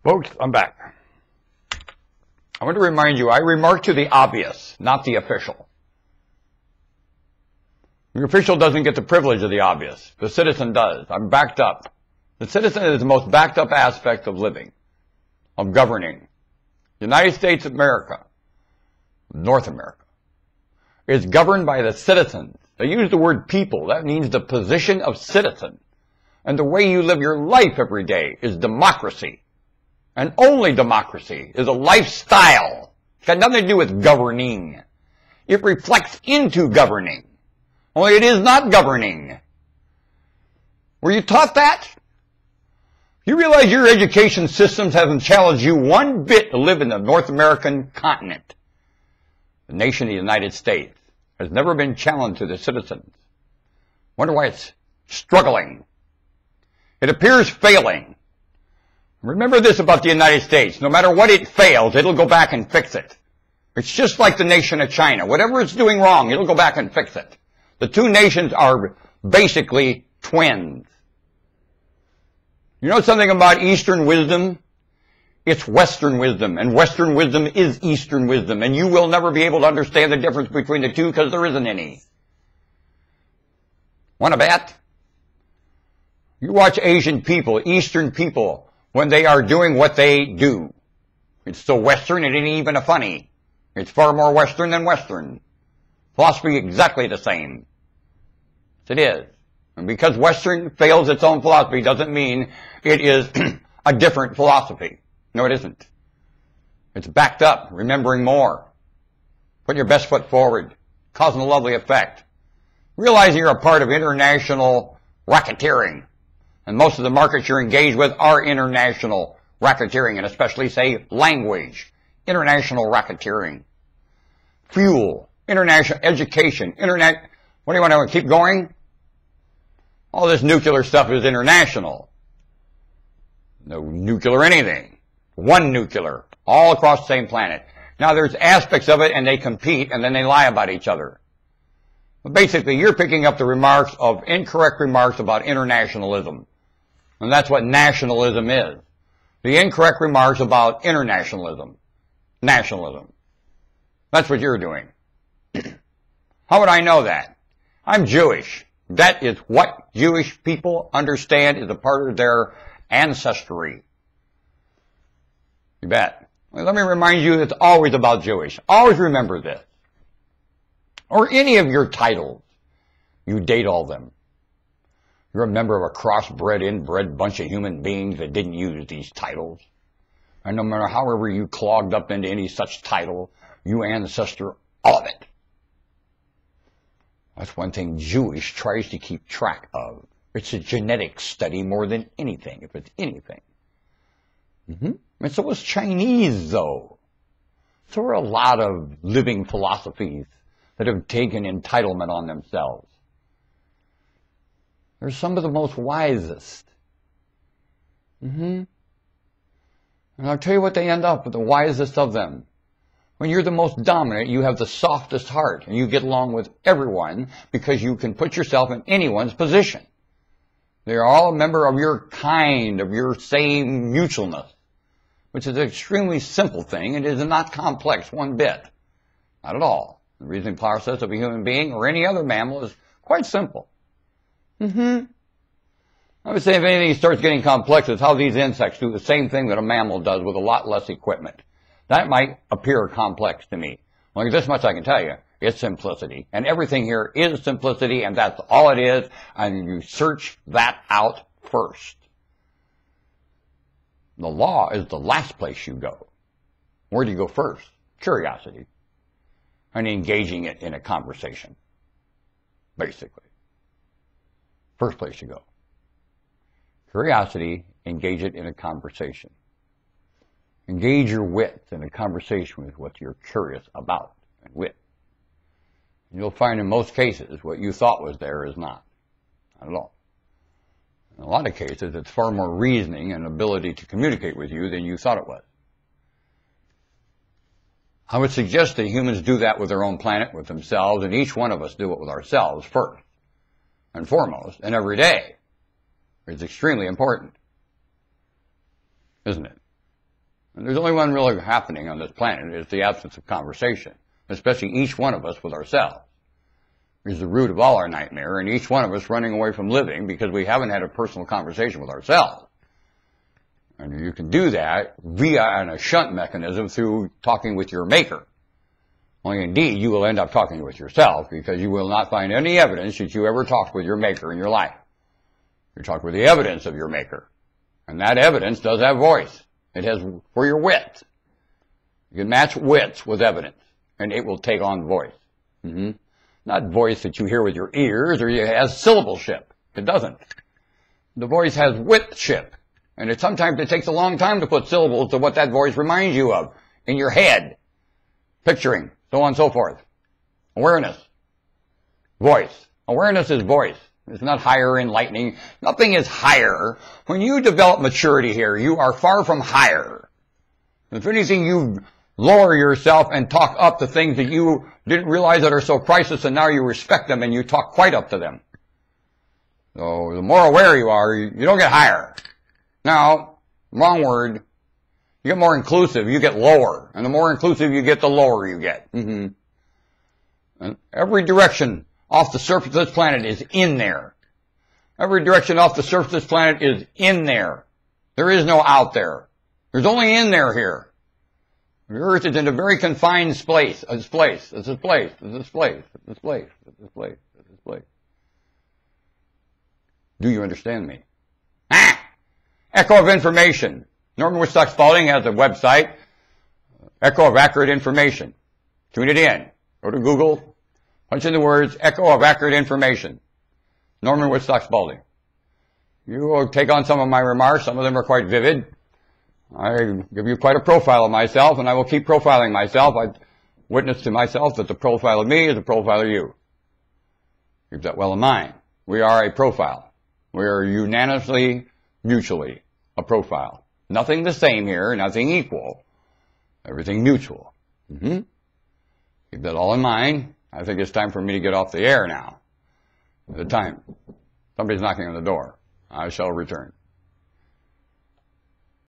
Folks, I'm back. I want to remind you, I remark to the obvious, not the official. The official doesn't get the privilege of the obvious. The citizen does. I'm backed up. The citizen is the most backed up aspect of living, of governing. The United States of America, North America, is governed by the citizens. They use the word people. That means the position of citizen. And the way you live your life every day is democracy. And only democracy is a lifestyle. It's got nothing to do with governing. It reflects into governing. Only it is not governing. Were you taught that? You realize your education systems haven't challenged you one bit to live in the North American continent. The nation of the United States has never been challenged to the citizens. Wonder why it's struggling. It appears failing. Remember this about the United States. No matter what it fails, it'll go back and fix it. It's just like the nation of China. Whatever it's doing wrong, it'll go back and fix it. The two nations are basically twins. You know something about Eastern wisdom? It's Western wisdom, and Western wisdom is Eastern wisdom, and you will never be able to understand the difference between the two because there isn't any. Want to bet? You watch Asian people, Eastern people, when they are doing what they do. It's so Western, it ain't even a funny. It's far more Western than Western. Philosophy exactly the same. Yes, it is. And because Western fails its own philosophy doesn't mean it is a different philosophy. No, it isn't. It's backed up, remembering more. Putting your best foot forward, causing a lovely effect. Realizing you're a part of international racketeering. And most of the markets you're engaged with are international racketeering, and especially, say, language, international racketeering, fuel, international education, internet. What do you want to keep going? All this nuclear stuff is international. No nuclear anything. One nuclear, all across the same planet. Now, there's aspects of it, and they compete, and then they lie about each other. But basically, you're picking up the remarks of incorrect remarks about internationalism. And that's what nationalism is. The incorrect remarks about internationalism. Nationalism. That's what you're doing. How would I know that? I'm Jewish. That is what Jewish people understand is a part of their ancestry. You bet. Well, let me remind you, it's always about Jewish. Always remember this. Or any of your titles. You date all them. You're a member of a crossbred, inbred bunch of human beings that didn't use these titles. And no matter however you clogged up into any such title, you ancestor all of it. That's one thing Jewish tries to keep track of. It's a genetic study more than anything, if it's anything. And so is Chinese, though. So are a lot of living philosophies that have taken entitlement on themselves. They're some of the most wisest. And I'll tell you what they end up with, the wisest of them. When you're the most dominant, you have the softest heart, and you get along with everyone because you can put yourself in anyone's position. They are all a member of your kind, of your same mutualness, which is an extremely simple thing. It is not complex one bit. Not at all. The reasoning process of a human being or any other mammal is quite simple. I would say if anything starts getting complex, it's how these insects do the same thing that a mammal does with a lot less equipment. That might appear complex to me. Well, this much I can tell you. It's simplicity. And everything here is simplicity, and that's all it is. And you search that out first. The law is the last place you go. Where do you go first? Curiosity. And engaging it in a conversation. Basically. First place you go. Curiosity, engage it in a conversation. Engage your wit in a conversation with what you're curious about and with. And you'll find in most cases what you thought was there is not. Not at all. In a lot of cases, it's far more reasoning and ability to communicate with you than you thought it was. I would suggest that humans do that with their own planet, with themselves, and each one of us do it with ourselves first and foremost, and every day. It's extremely important, isn't it? And there's only one really happening on this planet. It's the absence of conversation, especially each one of us with ourselves. Is the root of all our nightmare, and each one of us running away from living because we haven't had a personal conversation with ourselves. And you can do that via a shunt mechanism through talking with your maker. Only indeed, you will end up talking with yourself because you will not find any evidence that you ever talked with your maker in your life. You talk with the evidence of your maker. And that evidence does have voice. It has for your wit. You can match wits with evidence, and it will take on voice. Not voice that you hear with your ears, or it has syllableship. It doesn't. The voice has witship. And sometimes it takes a long time to put syllables to what that voice reminds you of in your head. Picturing, so on and so forth. Awareness. Voice. Awareness is voice. It's not higher enlightening. Nothing is higher. When you develop maturity here, you are far from higher. If anything, you lower yourself and talk up to things that you didn't realize that are so priceless, and now you respect them and you talk quite up to them. So the more aware you are, you don't get higher. Now, wrong word. You get more inclusive, you get lower. And the more inclusive you get, the lower you get. And every direction off the surface of this planet is in there. Every direction off the surface of this planet is in there. There is no out there. There's only in there here. The earth is in a very confined space. It's this place. It's this place. It's this place. It's this place. It's this place. It's this place. Do you understand me? Echo of information. Norman Woodstock Spalding has a website, Echo of Accurate Information. Tune it in. Go to Google, punch in the words, Echo of Accurate Information. Norman Woodstock Spalding. You will take on some of my remarks. Some of them are quite vivid. I give you quite a profile of myself, and I will keep profiling myself. I witness to myself that the profile of me is a profile of you. Keep that well in mind. We are a profile. We are unanimously, mutually a profile. Nothing the same here, nothing equal. Everything mutual. Keep that all in mind. I think it's time for me to get off the air now. The time. Somebody's knocking on the door. I shall return.